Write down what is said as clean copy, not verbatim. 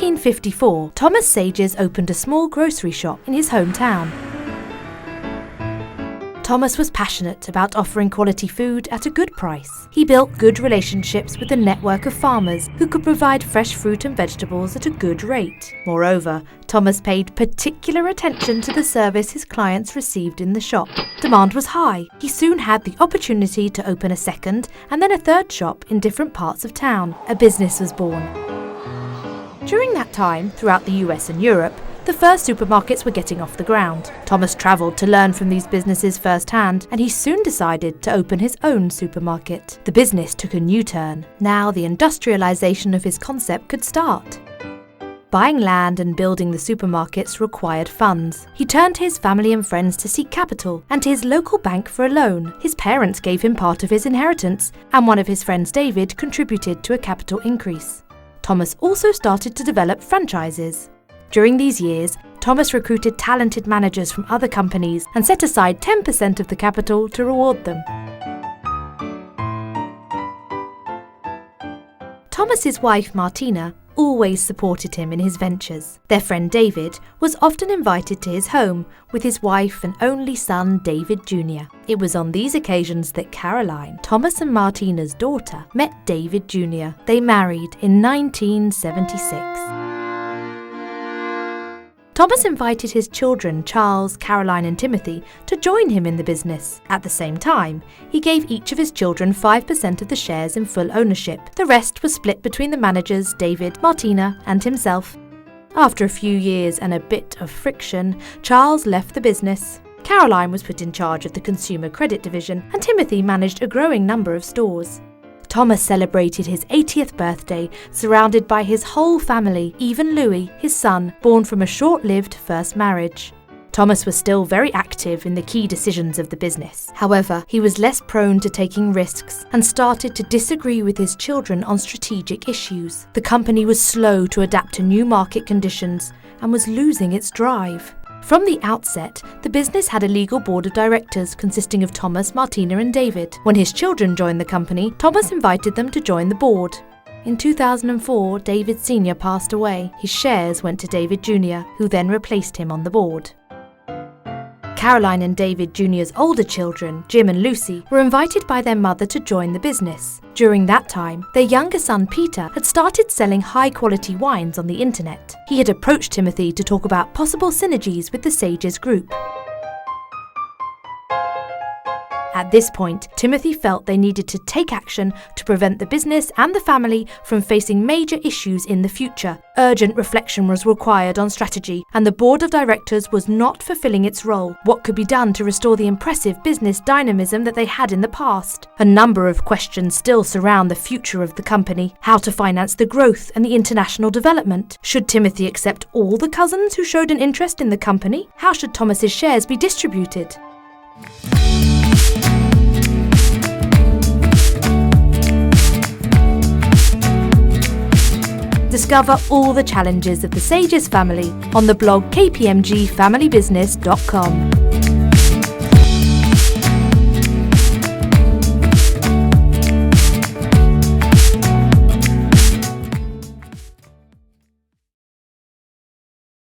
1954, Thomas Sages opened a small grocery shop in his hometown. Thomas was passionate about offering quality food at a good price. He built good relationships with a network of farmers who could provide fresh fruit and vegetables at a good rate. Moreover, Thomas paid particular attention to the service his clients received in the shop. Demand was high. He soon had the opportunity to open a second and then a third shop in different parts of town. A business was born. During that time, throughout the US and Europe, the first supermarkets were getting off the ground. Thomas travelled to learn from these businesses firsthand, and he soon decided to open his own supermarket. The business took a new turn. Now the industrialisation of his concept could start. Buying land and building the supermarkets required funds. He turned to his family and friends to seek capital, and to his local bank for a loan. His parents gave him part of his inheritance, and one of his friends, David, contributed to a capital increase. Thomas also started to develop franchises. During these years, Thomas recruited talented managers from other companies and set aside 10% of the capital to reward them. Thomas's wife, Martina, always supported him in his ventures. Their friend David was often invited to his home with his wife and only son, David Jr. It was on these occasions that Caroline, Thomas and Martina's daughter, met David Jr. They married in 1976. Thomas invited his children, Charles, Caroline and Timothy, to join him in the business. At the same time, he gave each of his children 5% of the shares in full ownership. The rest was split between the managers, David, Martina and himself. After a few years and a bit of friction, Charles left the business. Caroline was put in charge of the consumer credit division, and Timothy managed a growing number of stores. Thomas celebrated his 80th birthday surrounded by his whole family, even Louis, his son, born from a short-lived first marriage. Thomas was still very active in the key decisions of the business. However, he was less prone to taking risks and started to disagree with his children on strategic issues. The company was slow to adapt to new market conditions and was losing its drive. From the outset, the business had a legal board of directors consisting of Thomas, Martina and David. When his children joined the company, Thomas invited them to join the board. In 2004, David Sr. passed away. His shares went to David Jr., who then replaced him on the board. Caroline and David Jr.'s older children, Jim and Lucy, were invited by their mother to join the business. During that time, their younger son Peter had started selling high-quality wines on the internet. He had approached Timothy to talk about possible synergies with the Sages Group. At this point, Timothy felt they needed to take action to prevent the business and the family from facing major issues in the future. Urgent reflection was required on strategy, and the board of directors was not fulfilling its role. What could be done to restore the impressive business dynamism that they had in the past? A number of questions still surround the future of the company. How to finance the growth and the international development? Should Timothy accept all the cousins who showed an interest in the company? How should Thomas's shares be distributed? Discover all the challenges of the Sages family on the blog kpmgfamilybusiness.com.